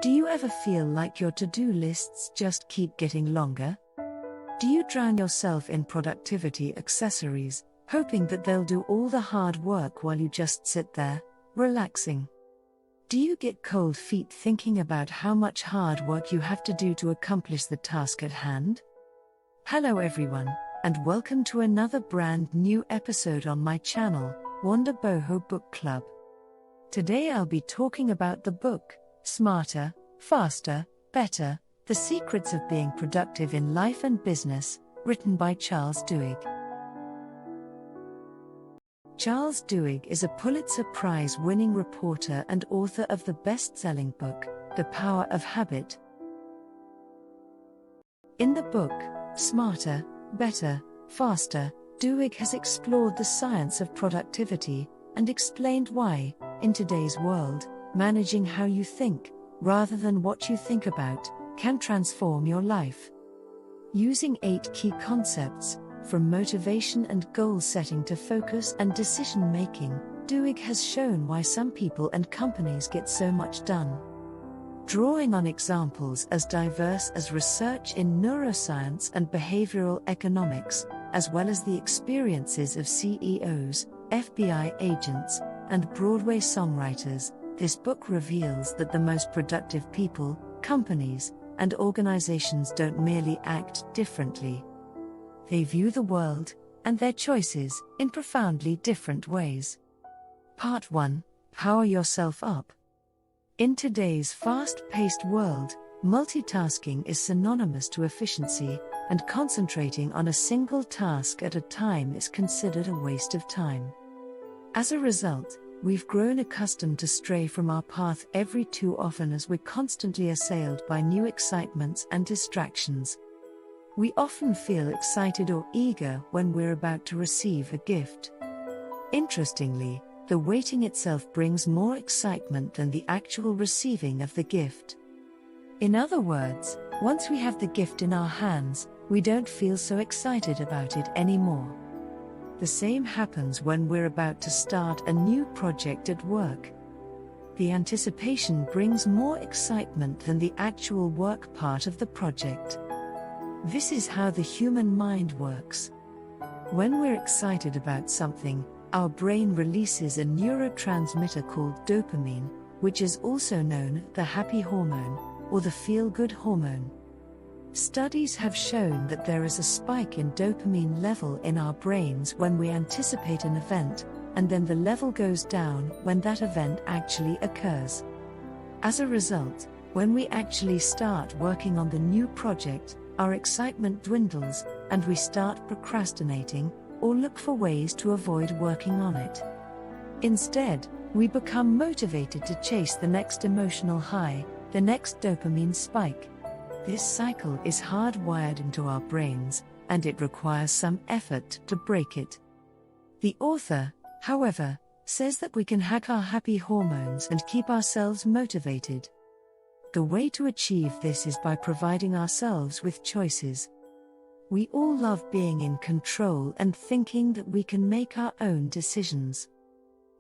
Do you ever feel like your to-do lists just keep getting longer? Do you drown yourself in productivity accessories, hoping that they'll do all the hard work while you just sit there, relaxing? Do you get cold feet thinking about how much hard work you have to do to accomplish the task at hand? Hello everyone, and welcome to another brand new episode on my channel, Wonder Boho Book Club. Today I'll be talking about the book, Smarter, Faster, Better, The Secrets of Being Productive in Life and Business, written by Charles Duhigg. Charles Duhigg is a Pulitzer Prize-winning reporter and author of the best-selling book, The Power of Habit. In the book, Smarter, Better, Faster, Duhigg has explored the science of productivity and explained why, in today's world, managing how you think, rather than what you think about, can transform your life. Using 8 key concepts, from motivation and goal setting to focus and decision making, Duhigg has shown why some people and companies get so much done. Drawing on examples as diverse as research in neuroscience and behavioral economics, as well as the experiences of CEOs, FBI agents, and Broadway songwriters, this book reveals that the most productive people, companies, and organizations don't merely act differently. They view the world, and their choices, in profoundly different ways. Part 1. Power yourself up. In today's fast-paced world, multitasking is synonymous to efficiency, and concentrating on a single task at a time is considered a waste of time. As a result, we've grown accustomed to stray from our path every too often as we're constantly assailed by new excitements and distractions. We often feel excited or eager when we're about to receive a gift. Interestingly, the waiting itself brings more excitement than the actual receiving of the gift. In other words, once we have the gift in our hands, we don't feel so excited about it anymore. The same happens when we're about to start a new project at work. The anticipation brings more excitement than the actual work part of the project. This is how the human mind works. When we're excited about something, our brain releases a neurotransmitter called dopamine, which is also known as the happy hormone, or the feel-good hormone. Studies have shown that there is a spike in dopamine level in our brains when we anticipate an event, and then the level goes down when that event actually occurs. As a result, when we actually start working on the new project, our excitement dwindles, and we start procrastinating, or look for ways to avoid working on it. Instead, we become motivated to chase the next emotional high, the next dopamine spike. This cycle is hardwired into our brains, and it requires some effort to break it. The author, however, says that we can hack our happy hormones and keep ourselves motivated. The way to achieve this is by providing ourselves with choices. We all love being in control and thinking that we can make our own decisions.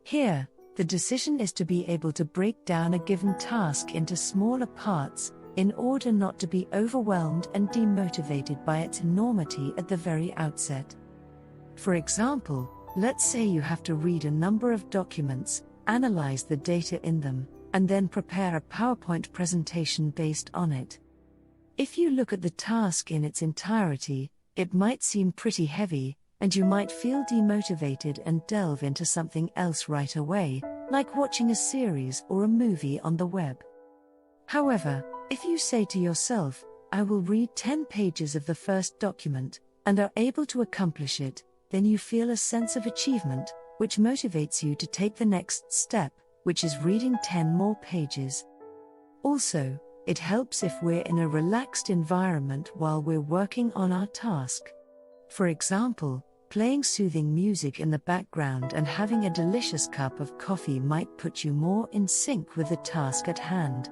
Here, the decision is to be able to break down a given task into smaller parts, in order not to be overwhelmed and demotivated by its enormity at the very outset. For example, let's say you have to read a number of documents, analyze the data in them, and then prepare a PowerPoint presentation based on it. If you look at the task in its entirety, it might seem pretty heavy, and you might feel demotivated and delve into something else right away, like watching a series or a movie on the web. However, if you say to yourself, I will read 10 pages of the first document, and are able to accomplish it, then you feel a sense of achievement, which motivates you to take the next step, which is reading 10 more pages. Also, it helps if we're in a relaxed environment while we're working on our task. For example, playing soothing music in the background and having a delicious cup of coffee might put you more in sync with the task at hand.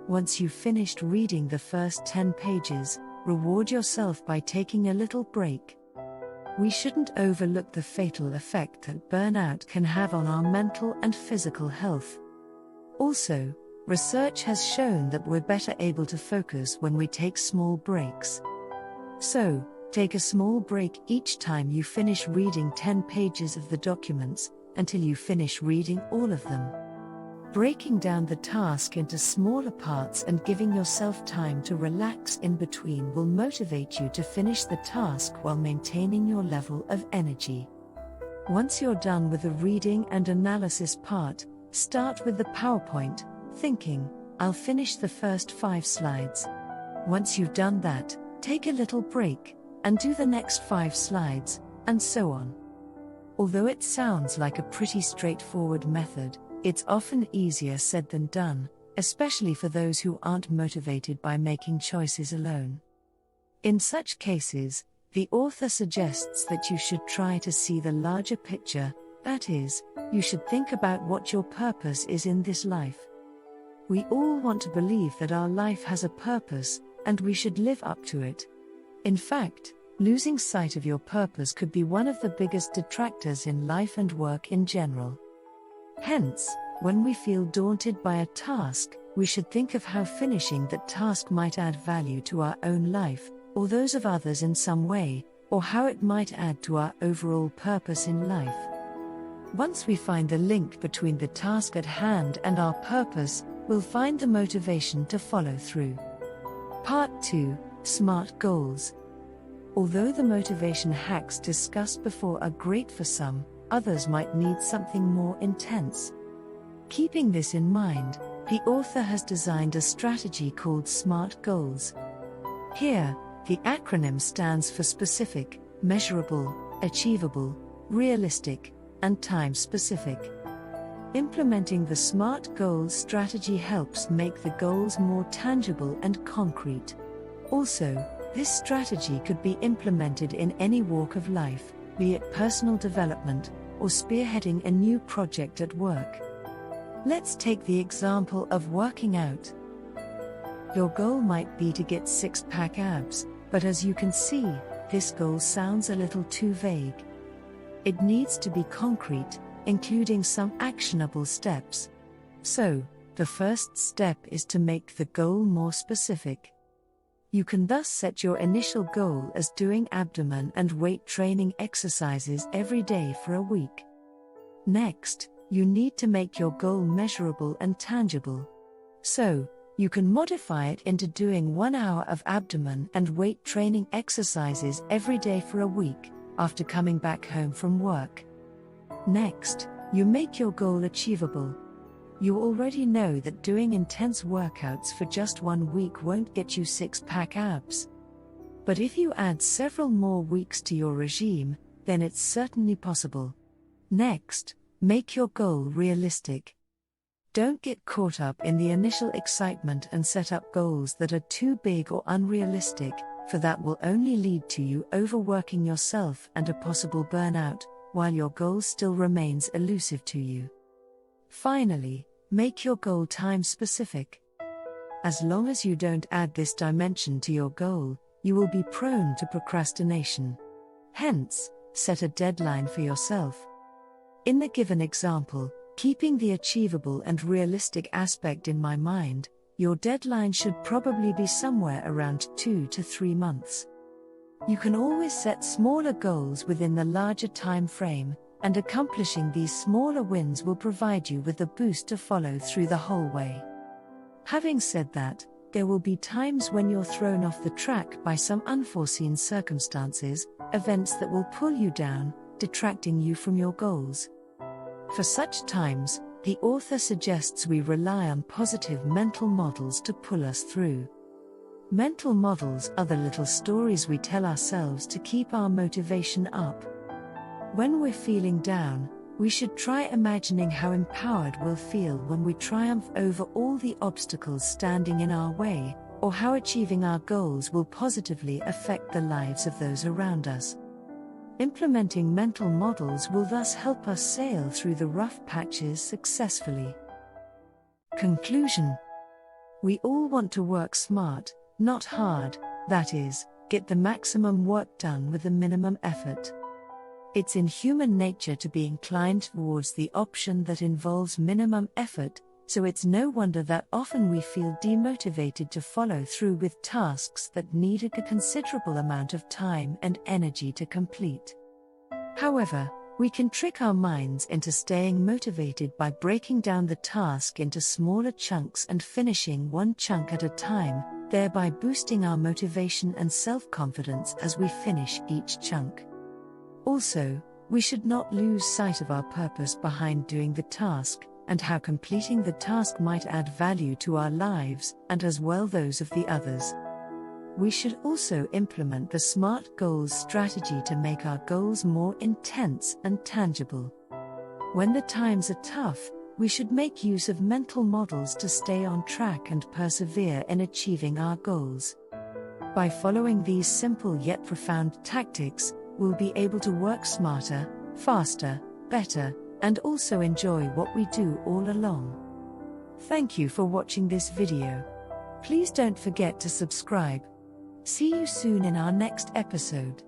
Once you've finished reading the first 10 pages, reward yourself by taking a little break. We shouldn't overlook the fatal effect that burnout can have on our mental and physical health. Also, Research has shown that we're better able to focus when we take small breaks. So, take a small break each time you finish reading 10 pages of the documents, until you finish reading all of them. Breaking down the task into smaller parts and giving yourself time to relax in between will motivate you to finish the task while maintaining your level of energy. Once you're done with the reading and analysis part, start with the PowerPoint, thinking, I'll finish the first 5 slides. Once you've done that, take a little break, and do the next 5 slides, and so on. Although it sounds like a pretty straightforward method, it's often easier said than done, especially for those who aren't motivated by making choices alone. In such cases, the author suggests that you should try to see the larger picture, that is, you should think about what your purpose is in this life. We all want to believe that our life has a purpose, and we should live up to it. In fact, losing sight of your purpose could be one of the biggest detractors in life and work in general. Hence, when we feel daunted by a task, we should think of how finishing that task might add value to our own life, or those of others in some way, or how it might add to our overall purpose in life. Once we find the link between the task at hand and our purpose, we'll find the motivation to follow through. Part 2: Smart Goals. Although the motivation hacks discussed before are great for some, others might need something more intense. Keeping this in mind, the author has designed a strategy called SMART Goals. Here, the acronym stands for specific, measurable, achievable, realistic, and time-specific. Implementing the SMART Goals strategy helps make the goals more tangible and concrete. Also, this strategy could be implemented in any walk of life, be it personal development, or spearheading a new project at work. Let's take the example of working out. Your goal might be to get 6-pack abs, but as you can see, this goal sounds a little too vague. It needs to be concrete, including some actionable steps. So, the first step is to make the goal more specific. You can thus set your initial goal as doing abdomen and weight training exercises every day for a week. Next, you need to make your goal measurable and tangible. So, you can modify it into doing 1 hour of abdomen and weight training exercises every day for a week, after coming back home from work. Next, you make your goal achievable. You already know that doing intense workouts for just 1 week won't get you 6-pack abs. But if you add several more weeks to your regime, then it's certainly possible. Next, make your goal realistic. Don't get caught up in the initial excitement and set up goals that are too big or unrealistic, for that will only lead to you overworking yourself and a possible burnout, while your goal still remains elusive to you. Finally, make your goal time-specific. As long as you don't add this dimension to your goal, you will be prone to procrastination. Hence, set a deadline for yourself. In the given example, keeping the achievable and realistic aspect in my mind, your deadline should probably be somewhere around 2 to 3 months. You can always set smaller goals within the larger time frame, and accomplishing these smaller wins will provide you with a boost to follow through the whole way. Having said that, there will be times when you're thrown off the track by some unforeseen circumstances, events that will pull you down, detracting you from your goals. For such times, the author suggests we rely on positive mental models to pull us through. Mental models are the little stories we tell ourselves to keep our motivation up. When we're feeling down, we should try imagining how empowered we'll feel when we triumph over all the obstacles standing in our way, or how achieving our goals will positively affect the lives of those around us. Implementing mental models will thus help us sail through the rough patches successfully. Conclusion: we all want to work smart, not hard, that is, get the maximum work done with the minimum effort. It's in human nature to be inclined towards the option that involves minimum effort, so it's no wonder that often we feel demotivated to follow through with tasks that need a considerable amount of time and energy to complete. However, we can trick our minds into staying motivated by breaking down the task into smaller chunks and finishing one chunk at a time, thereby boosting our motivation and self-confidence as we finish each chunk. Also, we should not lose sight of our purpose behind doing the task, and how completing the task might add value to our lives, and as well those of the others. We should also implement the SMART goals strategy to make our goals more intense and tangible. When the times are tough, we should make use of mental models to stay on track and persevere in achieving our goals. By following these simple yet profound tactics, we'll be able to work smarter, faster, better, and also enjoy what we do all along. Thank you for watching this video. Please don't forget to subscribe. See you soon in our next episode.